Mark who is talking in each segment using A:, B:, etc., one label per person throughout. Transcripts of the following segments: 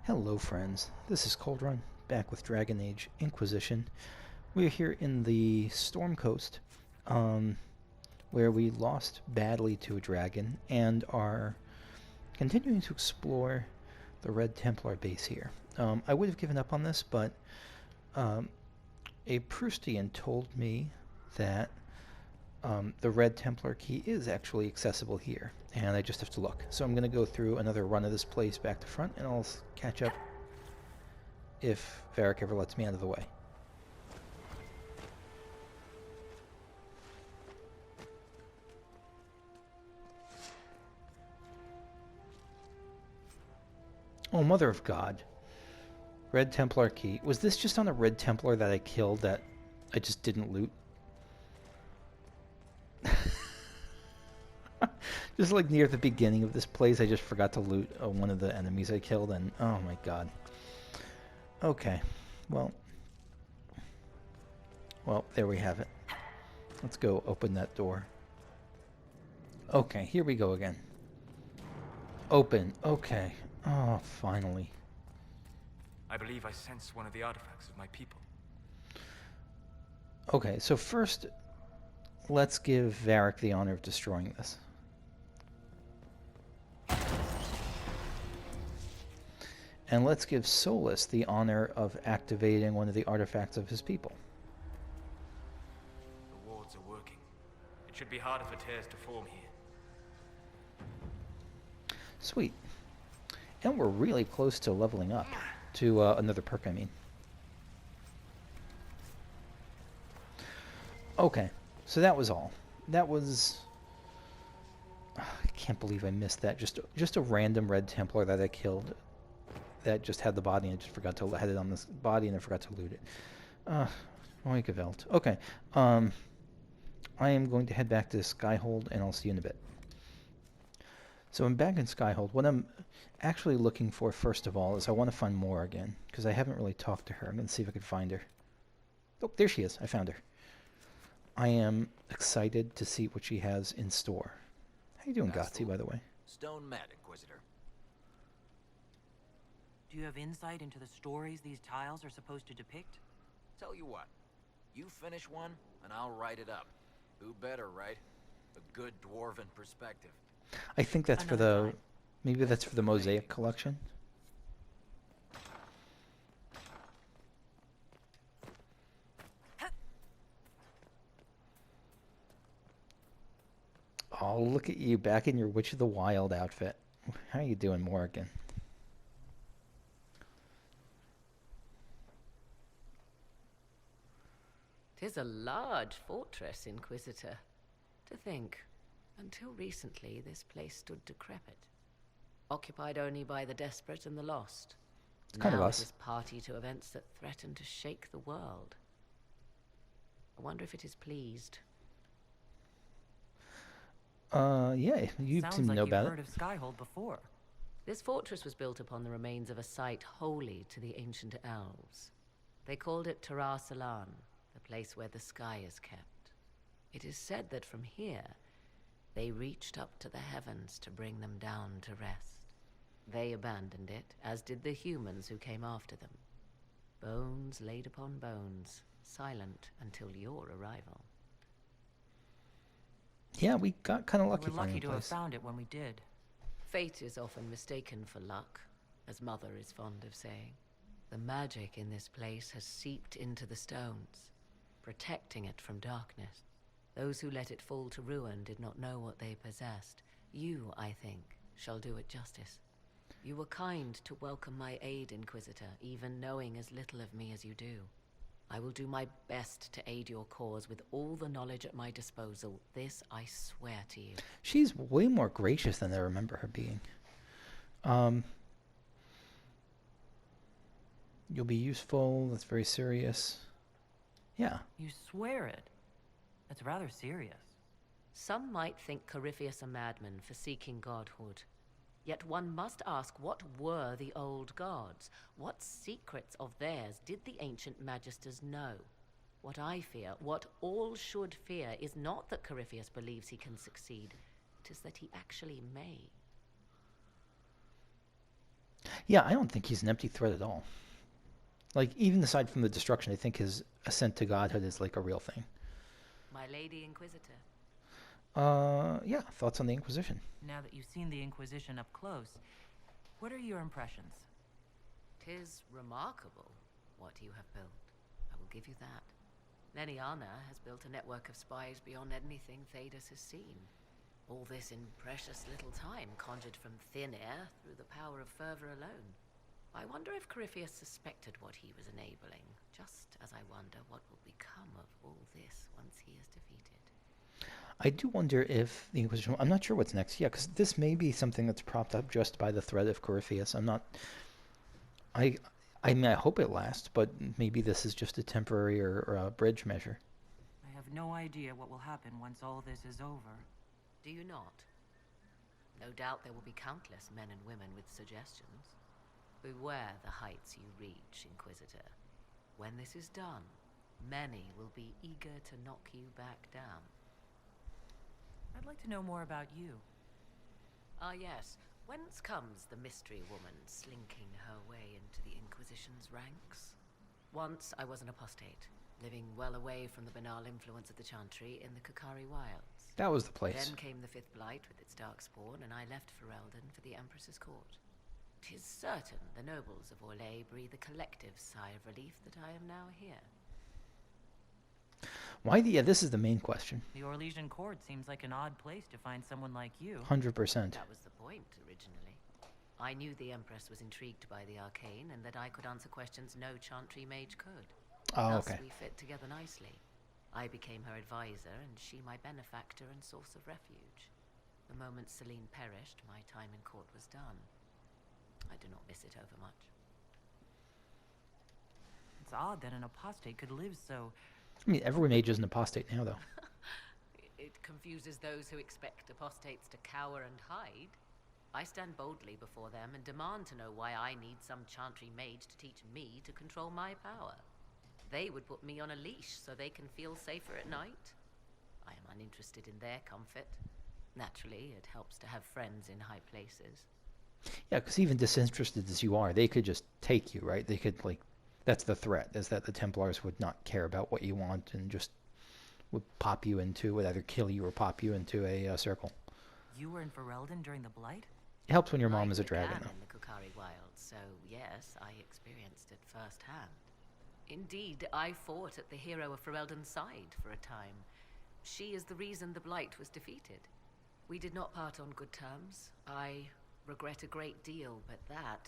A: Hello friends, this is Coldrun, back with Dragon Age Inquisition. We're here in the Storm Coast, where we lost badly to a dragon and are continuing to explore the Red Templar base here. I would have given up on this, but a Proustian told me that the Red Templar key is actually accessible here, and I just have to look. So I'm going to go through another run of this place back to front, and I'll catch up if Varric ever lets me out of the way. Oh, Mother of God. Red Templar key. Was this just on a Red Templar that I killed that I just didn't loot? Just like near the beginning of this place, I just forgot to loot one of the enemies I killed, and oh my god. Okay, well, there we have it. Let's go open that door. Okay, here we go again. Open, okay. Oh, finally.
B: I believe I sense one of the artifacts of my people.
A: Okay, so first, let's give Varric the honor of destroying this. And let's give Solus the honor of activating one of the artifacts of his people.
B: The wards are working. It should be harder for tears to form here.
A: Sweet. And we're really close to leveling up. To another perk, I mean. Okay, so that was all. That was... I can't believe I missed that. Just a random Red Templar that I killed. That just had the body and I just forgot to had it on this body and I forgot to loot it. Royeaux. Okay. I am going to head back to Skyhold and I'll see you in a bit. So I'm back in Skyhold. What I'm actually looking for first of all is I want to find Morrigan because I haven't really talked to her. I'm going to see if I can find her. Oh, there she is. I found her. I am excited to see what she has in store. How you doing, Gotsy, by the way?
C: Stone mad, Inquisitor.
D: Do you have insight into the stories these tiles are supposed to depict?
C: Tell you what, you finish one, and I'll write it up. Who better, right? A good dwarven perspective.
A: I think that's for the... Maybe that's for the Mosaic collection? Oh, look at you, back in your Witch of the Wild outfit. How you doing, Morrigan?
E: "'Tis a large fortress, Inquisitor. To think, until recently this place stood decrepit, occupied only by the desperate and the lost.
A: It's kind of
E: Now
A: us.
E: it is party to events that threaten to shake the world. I wonder if it is pleased."
A: Yeah, you
D: Sounds
A: seem to
D: like
A: know
D: you've
A: about
D: heard
A: it.
D: of Skyhold before.
E: This fortress was built upon the remains of a site holy to the ancient elves. They called it Terra Salan, the place where the sky is kept. It is said that from here, they reached up to the heavens to bring them down to rest. They abandoned it, as did the humans who came after them. Bones laid upon bones, silent until your arrival.
A: Yeah, we got kind of lucky
D: We were lucky
A: finding
D: to
A: the
D: have
A: place.
D: found it when we did.
E: Fate is often mistaken for luck, as Mother is fond of saying. The magic in this place has seeped into the stones, protecting it from darkness. Those who let it fall to ruin did not know what they possessed. You, I think, shall do it justice. You were kind to welcome my aid, Inquisitor, even knowing as little of me as you do. I will do my best to aid your cause with all the knowledge at my disposal. This I swear to you.
A: She's way more gracious than I remember her being. You'll be useful. That's very serious. Yeah.
D: You swear it. That's rather serious.
E: Some might think Corypheus a madman for seeking godhood. Yet one must ask, what were the old gods? What secrets of theirs did the ancient magisters know? What I fear, what all should fear, is not that Corypheus believes he can succeed. It is that he actually may.
A: Yeah, I don't think he's an empty threat at all. Like, even aside from the destruction, I think his ascent to godhood is like a real thing.
E: My Lady Inquisitor.
A: Yeah, thoughts on the Inquisition?
D: Now that you've seen the Inquisition up close, what are your impressions?
E: 'Tis remarkable what you have built. I will give you that. Leniana has built a network of spies beyond anything Thedas has seen. All this in precious little time, conjured from thin air through the power of fervor alone. I wonder if Corypheus suspected what he was enabling, just as I wonder what will become of all this once he is defeated.
A: I do wonder if the Inquisition... I'm not sure what's next. Yeah, because this may be something that's propped up just by the threat of Corypheus. I'm not... I mean, I hope it lasts, but maybe this is just a temporary or a bridge measure.
D: I have no idea what will happen once all this is over.
E: Do you not? No doubt there will be countless men and women with suggestions. Beware the heights you reach, Inquisitor. When this is done, many will be eager to knock you back down.
D: I'd like to know more about you.
E: Ah yes, whence comes the mystery woman slinking her way into the Inquisition's ranks? Once I was an apostate, living well away from the banal influence of the Chantry in the Kukari Wilds.
A: That was the place.
E: Then came the Fifth Blight with its darkspawn, and I left Ferelden for the Empress's court. 'Tis certain the nobles of Royeaux breathe a collective sigh of relief that I am now here.
A: Why the... Yeah, this is the main question.
D: The Orlesian court seems like an odd place to find someone like you.
A: 100%.
E: That was the point, originally. I knew the Empress was intrigued by the arcane, and that I could answer questions no Chantry mage could.
A: Oh,
E: Thus
A: okay.
E: we fit together nicely. I became her advisor, and she my benefactor and source of refuge. The moment Celine perished, my time in court was done. I do not miss it overmuch.
D: It's odd that an apostate could live so...
A: I mean, every mage is an apostate now, though.
E: It confuses those who expect apostates to cower and hide. I stand boldly before them and demand to know why I need some Chantry mage to teach me to control my power. They would put me on a leash so they can feel safer at night. I am uninterested in their comfort. Naturally, it helps to have friends in high places.
A: Yeah, because even disinterested as you are, they could just take you, right? They could, like... That's the threat, is that the Templars would not care about what you want and just would pop you into... would either kill you or pop you into a circle.
D: You were in Ferelden during the Blight?
A: It helps when your mom
E: Life
A: is a dragon,
E: began
A: though.
E: in the Kukari Wilds, so yes, I experienced it firsthand. Indeed, I fought at the hero of Ferelden's side for a time. She is the reason the Blight was defeated. We did not part on good terms. I regret a great deal, but that...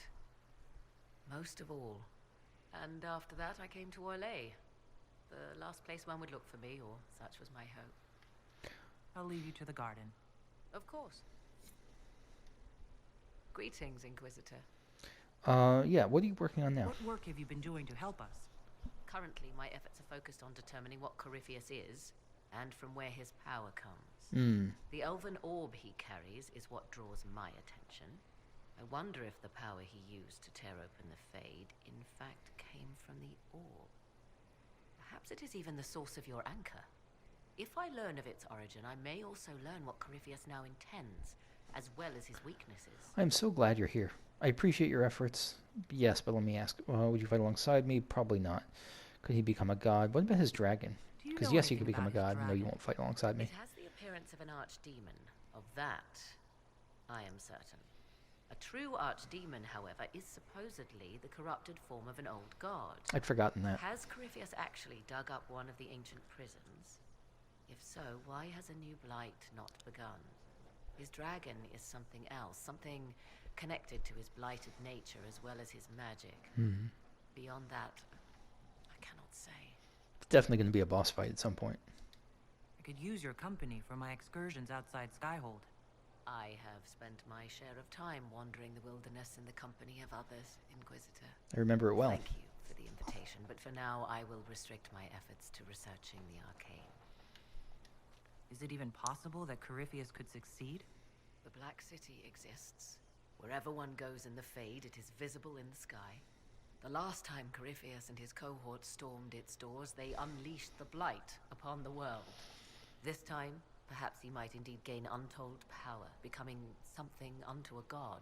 E: most of all. And after that, I came to Royeaux. The last place one would look for me, or such was my hope.
D: I'll leave you to the garden.
E: Of course. Greetings, Inquisitor.
A: Yeah, what are you working on now?
D: What work have you been doing to help us?
E: Currently, my efforts are focused on determining what Corypheus is, and from where his power comes. The elven orb he carries is what draws my attention. I wonder if the power he used to tear open the Fade, in fact, came from the orb. Perhaps it is even the source of your anchor. If I learn of its origin, I may also learn what Corypheus now intends, as well as his weaknesses.
A: I'm so glad you're here. I appreciate your efforts. Yes, but let me ask, would you fight alongside me? Probably not. Could he become a god? What about his dragon?
D: Do you
A: Because
D: know
A: yes, he
D: anything
A: could become a
D: about his
A: god. No, you
D: dragon?
A: won't fight alongside me.
E: It has the appearance of an archdemon. Of that, I am certain. A true archdemon, however, is supposedly the corrupted form of an old god.
A: I'd forgotten that.
E: Has Corypheus actually dug up one of the ancient prisons? If so, why has a new blight not begun? His dragon is something else, something connected to his blighted nature as well as his magic. Beyond that, I cannot say.
A: It's definitely going to be a boss fight at some point.
D: I could use your company for my excursions outside Skyhold.
E: I have spent my share of time wandering the wilderness in the company of others, Inquisitor.
A: I remember it well.
E: Thank you for the invitation, but for now I will restrict my efforts to researching the arcane.
D: Is it even possible that Corypheus could succeed?
E: The Black City exists. Wherever one goes in the Fade, it is visible in the sky. The last time Corypheus and his cohort stormed its doors, they unleashed the Blight upon the world. This time, perhaps he might indeed gain untold power, becoming something unto a god.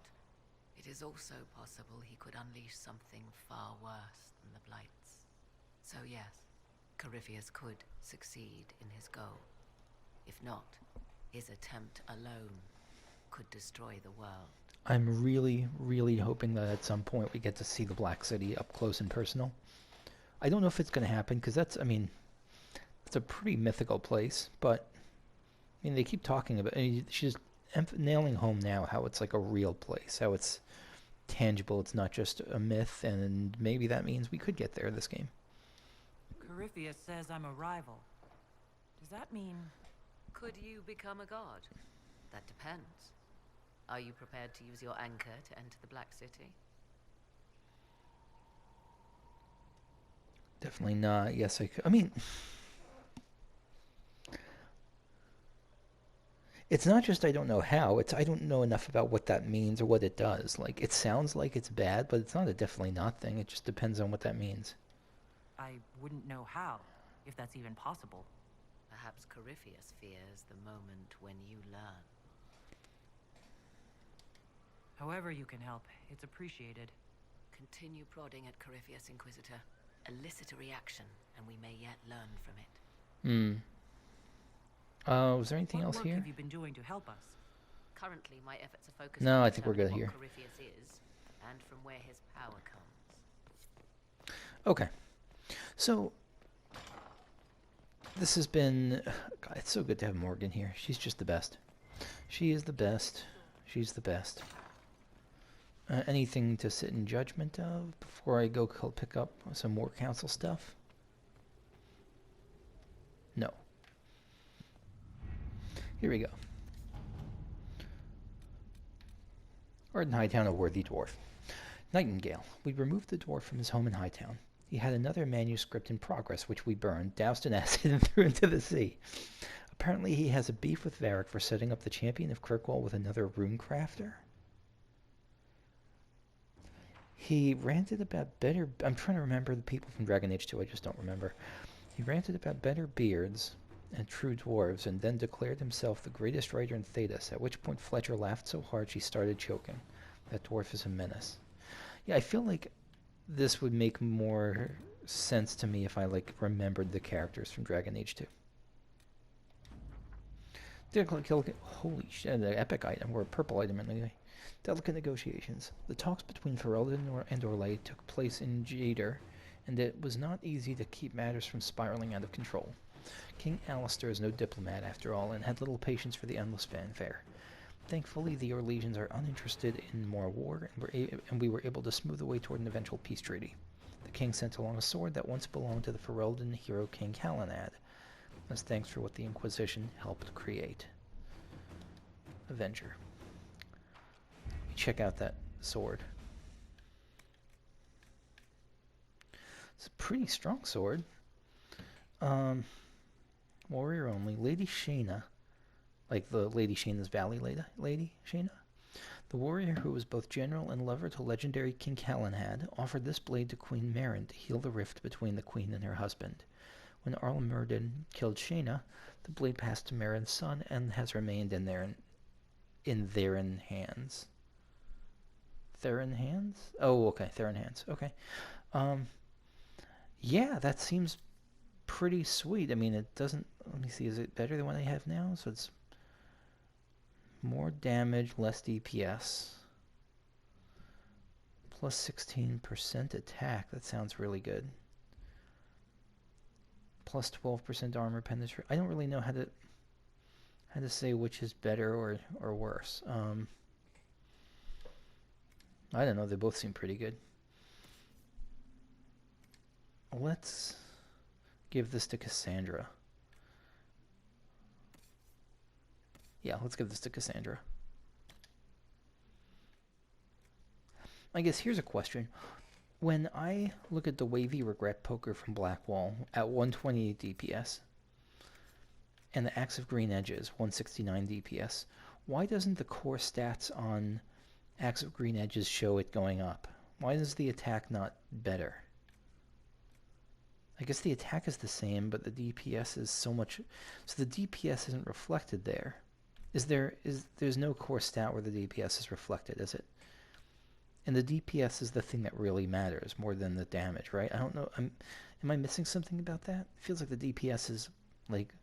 E: It is also possible he could unleash something far worse than the Blights. So yes, Corypheus could succeed in his goal. If not, his attempt alone could destroy the world.
A: I'm really, really hoping that at some point we get to see the Black City up close and personal. I don't know if it's going to happen, because that's, I mean, it's a pretty mythical place, but, I mean, they keep talking about, I mean, she's nailing home now how it's like a real place, how it's tangible, it's not just a myth, and maybe that means we could get there this game.
D: Corypheus says I'm a rival. Does that mean...
E: Could you become a god? That depends. Are you prepared to use your anchor to enter the Black City?
A: Definitely not. Yes, I could. I mean, it's not just I don't know how, it's I don't know enough about what that means or what it does. Like, it sounds like it's bad, but it's not a definitely not thing. It just depends on what that means.
D: I wouldn't know how, if that's even possible.
E: Perhaps Corypheus fears the moment when you learn.
D: However you can help, it's appreciated.
E: Continue prodding at Corypheus, Inquisitor. Elicit a reaction, and we may yet learn from it.
A: Was there anything else
D: What work
A: here?
D: have you been doing to help us?
E: Currently, my efforts are focused
A: No,
E: on
A: I think we're good
E: determining
A: here.
E: what Corypheus is, and from where his power comes.
A: Okay. So, this has been... God, it's so good to have Morrigan here. She's just the best. She is the best. She's the best. Anything to sit in judgment of before I go pick up some more council stuff? No. Here we go. Arden Hightown, a worthy dwarf. Nightingale. We removed the dwarf from his home in Hightown. He had another manuscript in progress, which we burned, doused in acid, and threw into the sea. Apparently he has a beef with Varric for setting up the champion of Kirkwall with another rune crafter. He ranted about better... I'm trying to remember the people from Dragon Age 2, I just don't remember. He ranted about better beards and true dwarves, and then declared himself the greatest writer in Thedas, at which point Fletcher laughed so hard she started choking. That dwarf is a menace. Yeah, I feel like this would make more sense to me if I, like, remembered the characters from Dragon Age 2. Holy shit, an epic item, or a purple item anyway. Delicate negotiations. The talks between Ferelden and Orlais took place in Jader, and it was not easy to keep matters from spiraling out of control. King Alistair is no diplomat after all, and had little patience for the endless fanfare. Thankfully, the Orlesians are uninterested in more war, and we were able to smooth the way toward an eventual peace treaty. The king sent along a sword that once belonged to the Ferelden hero King Calenad, as thanks for what the Inquisition helped create. Avenger. Check out that sword. It's a pretty strong sword. Warrior only. Lady Shayna. Like the Lady Shayna's Valley Lady Shayna. The warrior who was both general and lover to legendary King Calenad offered this blade to Queen Meryn to heal the rift between the queen and her husband. When Arl Murden killed Shayna, the blade passed to Meryn's son and has remained in Theron hands. Theron hands? Oh, okay, Theron hands. Okay. Yeah, that seems pretty sweet. I mean, it doesn't... Let me see, is it better than what I have now? So it's more damage, less DPS. Plus 16% attack. That sounds really good. Plus 12% armor penetration. I don't really know how to say which is better or worse. I don't know, they both seem pretty good. Let's give this to Cassandra. Yeah, let's give this to Cassandra. I guess here's a question. When I look at the Wavy Regret Poker from Blackwall at 128 DPS, and the Axe of Green Edges, 169 DPS, why doesn't the core stats on Axe of Green Edges show it going up? Why is the attack not better? I guess the attack is the same, but the DPS is so much... So the DPS isn't reflected there. There's no core stat where the DPS is reflected, is it? And the DPS is the thing that really matters more than the damage, right? I don't know. Am I missing something about that? It feels like the DPS is like,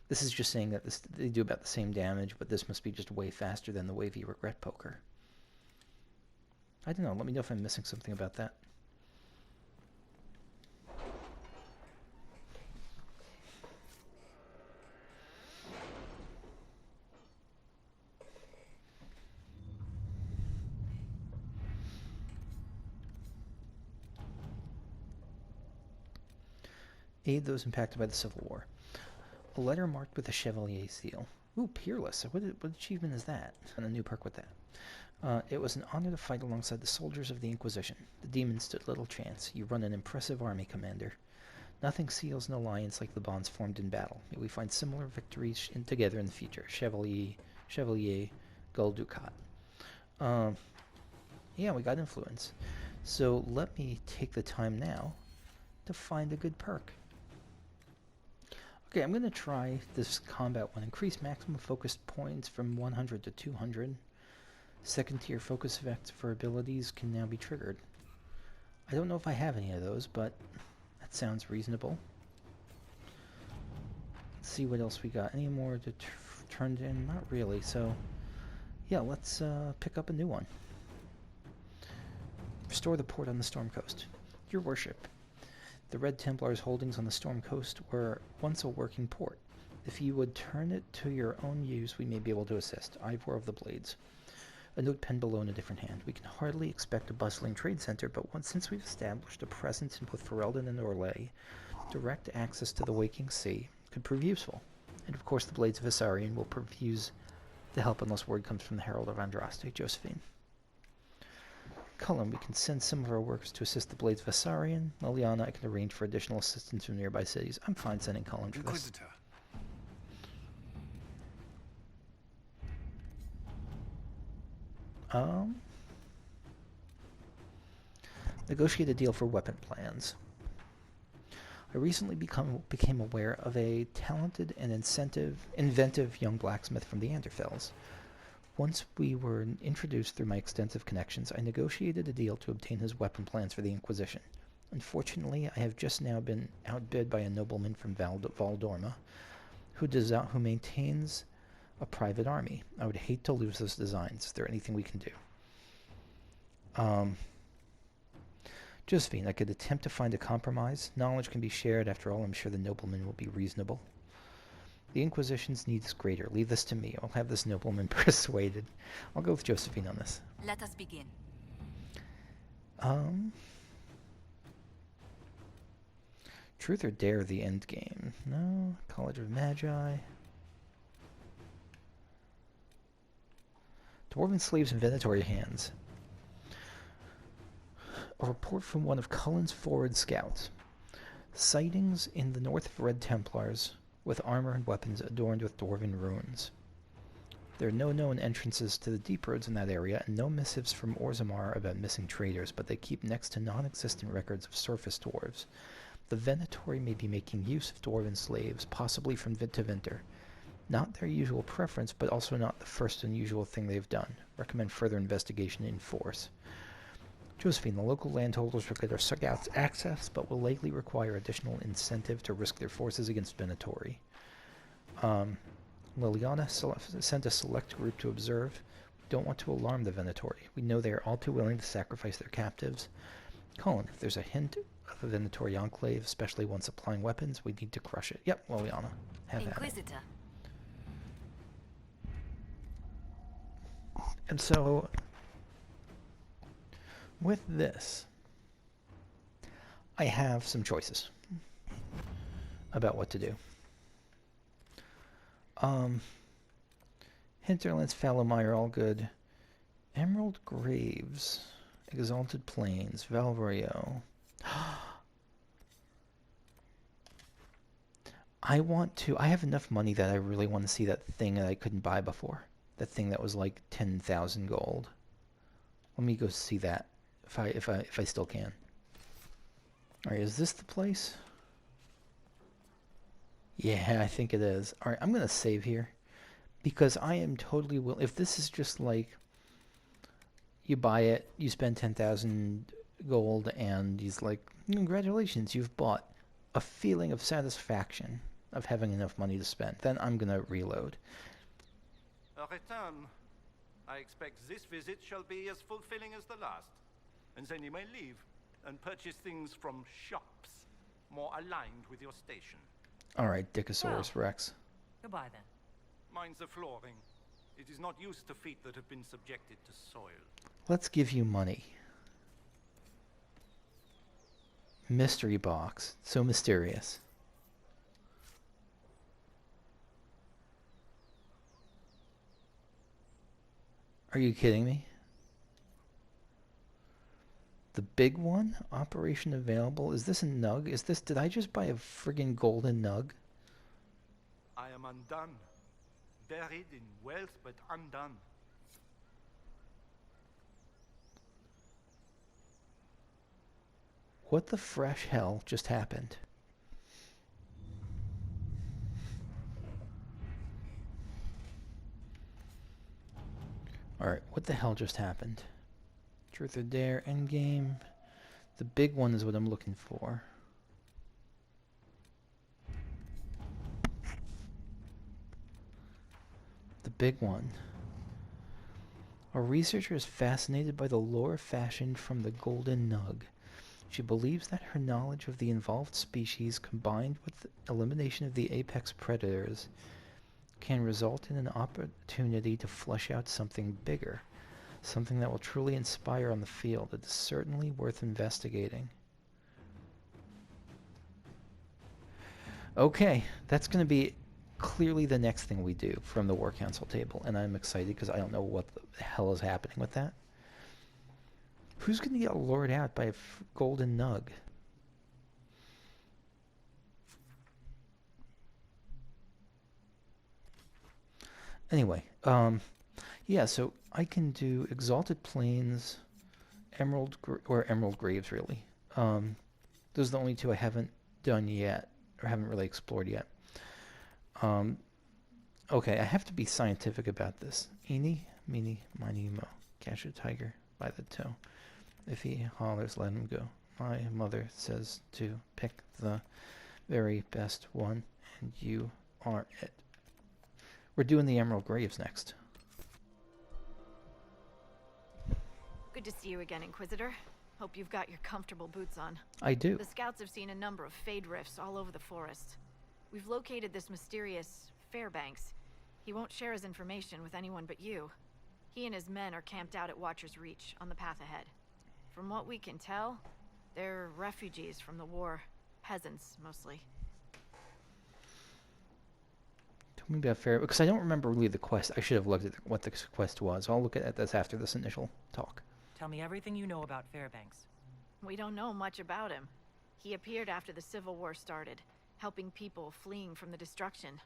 A: this is just saying that they do about the same damage, but this must be just way faster than the wavy regret poker. I don't know. Let me know if I'm missing something about that. Aid those impacted by the Civil War. A letter marked with a Chevalier seal. Ooh, Peerless. What achievement is that? And a new perk with that. It was an honor to fight alongside the soldiers of the Inquisition. The demons stood little chance. You run an impressive army, Commander. Nothing seals an alliance like the bonds formed in battle. May we find similar victories together in the future. Chevalier Gul Dukat. Yeah, we got influence. So let me take the time now to find a good perk. Okay, I'm going to try this combat one. Increase maximum focus points from 100 to 200. Second tier focus effects for abilities can now be triggered. I don't know if I have any of those, but that sounds reasonable. Let's see what else we got. Any more to turned in? Not really, so yeah, let's pick up a new one. Restore the port on the Storm Coast. Your worship. The Red Templar's holdings on the Storm Coast were once a working port. If you would turn it to your own use, we may be able to assist. Ivor of the Blades. A note pen below in a different hand. We can hardly expect a bustling trade center, but since we've established a presence in both Ferelden and Orlais, direct access to the Waking Sea could prove useful. And of course the Blades of Visarion will refuse the help unless word comes from the Herald of Andraste, Josephine. Cullen, we can send some of our workers to assist the Blades of Visarion. Liliana, I can arrange for additional assistance from nearby cities. I'm fine sending Cullen for this.
F: Inquisitor.
A: Negotiate a deal for weapon plans. I recently became aware of a talented and inventive young blacksmith from the Anderfells. Once we were introduced through my extensive connections, I negotiated a deal to obtain his weapon plans for the Inquisition. Unfortunately, I have just now been outbid by a nobleman from Valdorma, who maintains a private army. I would hate to lose those designs. Is there anything we can do? Josephine, I could attempt to find a compromise. Knowledge can be shared. After all, I'm sure the nobleman will be reasonable. The Inquisition's need is greater. Leave this to me. I'll have this nobleman persuaded. I'll go with Josephine on this.
D: Let us begin.
A: Truth or Dare, the end game. No. College of Magi. Dwarven slaves in Venatori hands. A report from one of Cullen's forward scouts. Sightings in the north of Red Templars with armor and weapons adorned with dwarven runes. There are no known entrances to the deep roads in that area, and no missives from Orzammar about missing traders, but they keep next to non-existent records of surface dwarves. The Venatori may be making use of dwarven slaves, possibly from Vinter. Not their usual preference, but also not the first unusual thing they've done. Recommend further investigation in force. Josephine, the local landholders will get our scouts access, but will likely require additional incentive to risk their forces against Venatori. Liliana, sent a select group to observe. We don't want to alarm the Venatori. We know they are all too willing to sacrifice their captives. Colin, if there's a hint of a Venatori enclave, especially one supplying weapons, we need to crush it. Yep, Liliana. Have
D: Inquisitor.
A: at it. And so, with this, I have some choices about what to do. Hinterlands, Falomire, all good. Emerald Graves, Exalted Plains, Royeaux. I have enough money that I really want to see that thing that I couldn't buy before. That thing that was like 10,000 gold. Let me go see that if I still can. All right, is this the place? Yeah, I think it is. All right, I'm going to save here because I am totally willing. If this is just like, You buy it, you spend 10,000 gold, and he's like, congratulations, you've bought. A feeling of satisfaction of having enough money to spend. Then I'm gonna reload.
F: A return. I expect this visit shall be as fulfilling as the last. And then you may leave and purchase things from shops more aligned with your station.
A: Alright, Dickosaurus Rex.
D: Goodbye then.
F: Mind the flooring. It is not used to feet that have been subjected to soil.
A: Let's give you money. Mystery box. So mysterious. Are you kidding me? The big one? Operation available? Is this a nug? Is this... Did I just buy a friggin' golden nug?
F: I am undone. Buried in wealth, but undone.
A: What the fresh hell just happened? Alright, what the hell just happened? Truth or Dare, endgame. The big one is what I'm looking for. The big one. A researcher is fascinated by the lore fashioned from the golden nug. She believes that her knowledge of the involved species, combined with the elimination of the apex predators, can result in an opportunity to flesh out something bigger, something that will truly inspire on the field. It is certainly worth investigating. Okay, that's going to be clearly the next thing we do from the War Council table, and I'm excited because I don't know what the hell is happening with that. Who's going to get lured out by a golden nug? Anyway, yeah, so I can do Exalted Plains, Emerald Graves, really. Those are the only two I haven't done yet, or haven't really explored yet. Okay, I have to be scientific about this. Eeny, meeny, miny, mo. Catch a tiger by the toe. If he hollers, let him go. My mother says to pick the very best one, and you are it. We're doing the Emerald Graves next.
G: Good to see you again, Inquisitor. Hope you've got your comfortable boots on.
A: I do.
G: The scouts have seen a number of fade rifts all over the forest. We've located this mysterious Fairbanks. He won't share his information with anyone but you. He and his men are camped out at Watcher's Reach on the path ahead. From what we can tell, they're refugees from the war. Peasants, mostly.
A: Tell me about Fair, because I don't remember really the quest. I should have looked at what the quest was. I'll look at this after this initial talk.
D: Tell me everything you know about Fairbanks.
G: We don't know much about him. He appeared after the Civil War started, helping people fleeing from the destruction.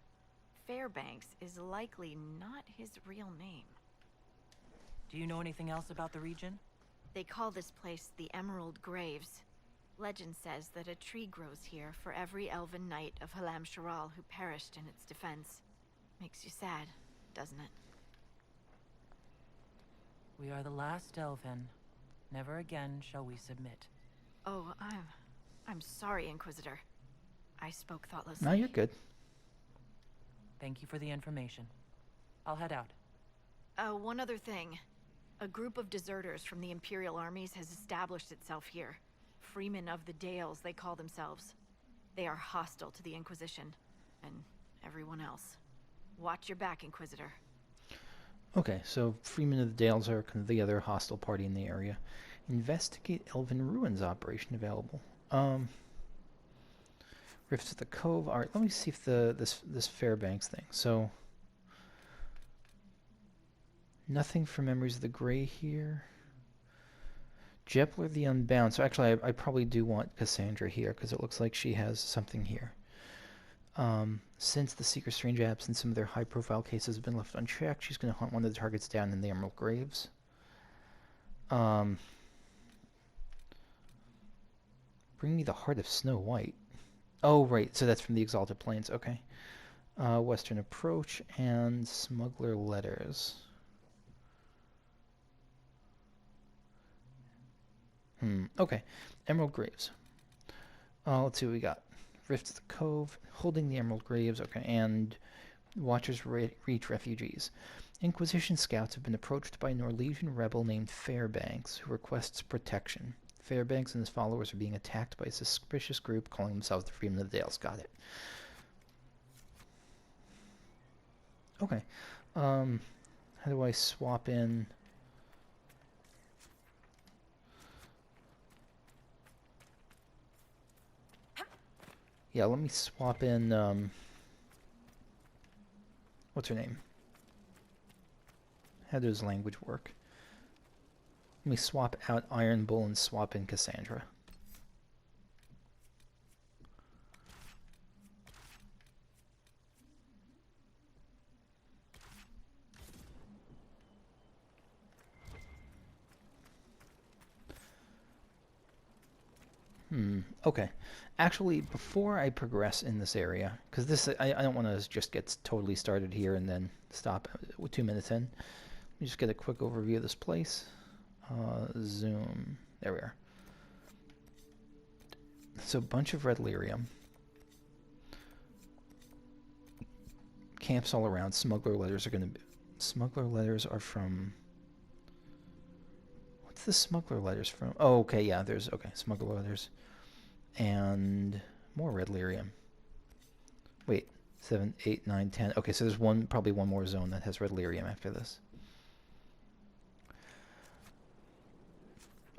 G: Fairbanks is likely not his real name.
D: Do you know anything else about the region?
G: They call this place the Emerald Graves. Legend says that a tree grows here for every elven knight of Halam Sharal who perished in its defense. Makes you sad, doesn't it?
D: We are the last elven. Never again shall we submit.
G: Oh, I'm sorry, Inquisitor. I spoke thoughtlessly.
A: No, you're good.
D: Thank you for the information. I'll head out.
G: One other thing. A group of deserters from the Imperial armies has established itself here. Freemen of the Dales, they call themselves. They are hostile to the Inquisition, and everyone else. Watch your back, Inquisitor.
A: Okay, so Freemen of the Dales are kind of the other hostile party in the area. Investigate Elven Ruins operation available. Rifts of the Cove. Alright, let me see if this Fairbanks thing. So, nothing for Memories of the Grey here. Jepler the Unbound. So actually, I probably do want Cassandra here, because it looks like she has something here. Since the Secret Strange apps and some of their high-profile cases have been left unchecked, she's going to hunt one of the targets down in the Emerald Graves. Bring me the Heart of Snow White. Oh, right, so that's from the Exalted Plains, okay. Western Approach and Smuggler Letters. Okay. Emerald Graves. Let's see what we got. Rift of the Cove, holding the Emerald Graves, okay, and Watchers reach refugees. Inquisition scouts have been approached by a Norwegian rebel named Fairbanks, who requests protection. Fairbanks and his followers are being attacked by a suspicious group calling themselves the Freemen of the Dales. Got it. Okay. How do I swap in... Yeah, let me swap in, what's her name? How does language work? Let me swap out Iron Bull and swap in Cassandra. Okay. Actually, before I progress in this area, because this I don't want to just get totally started here and then stop 2 minutes in. Let me just get a quick overview of this place. Zoom. There we are. So, a bunch of red lyrium. Camps all around. Smuggler letters are going to be... Smuggler letters are from... What's the smuggler letters from? Oh, okay, yeah, there's... Okay, smuggler letters. And more red lyrium. Wait, 7, 8, 9, 10. Okay, so there's probably one more zone that has red lyrium after this.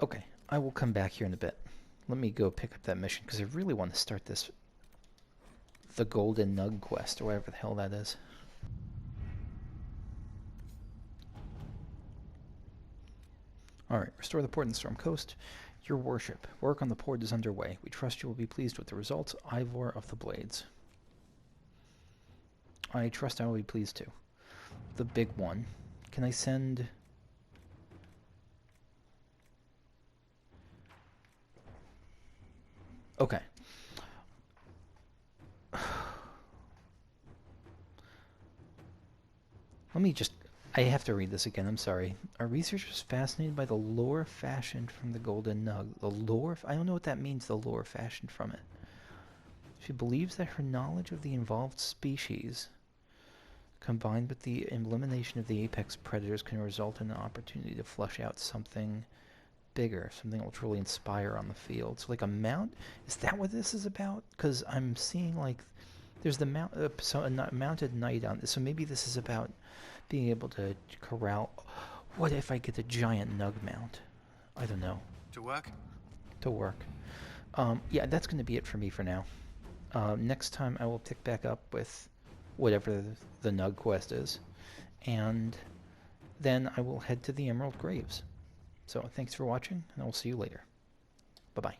A: Okay, I will come back here in a bit. Let me go pick up that mission, because I really want to start this... The Golden Nug quest, or whatever the hell that is. Alright, restore the port in the Storm Coast. Your worship, work on the port is underway. We trust you will be pleased with the results. Ivor of the Blades. I trust I will be pleased too. The big one. Can I send... Okay. Let me just... I have to read this again, I'm sorry. Our researchers fascinated by the lore fashioned from the Golden Nug. The lore? I don't know what that means, the lore fashioned from it. She believes that her knowledge of the involved species, combined with the elimination of the apex predators, can result in an opportunity to flush out something bigger, something that will truly inspire on the field. So like a mount? Is that what this is about? Because I'm seeing like... There's the mounted knight on this, so maybe this is about being able to corral... What if I get a giant nug mount? I don't know.
B: To work?
A: To work. Yeah, that's going to be it for me for now. Next time I will pick back up with whatever the nug quest is. And then I will head to the Emerald Graves. So thanks for watching, and I will see you later. Bye-bye.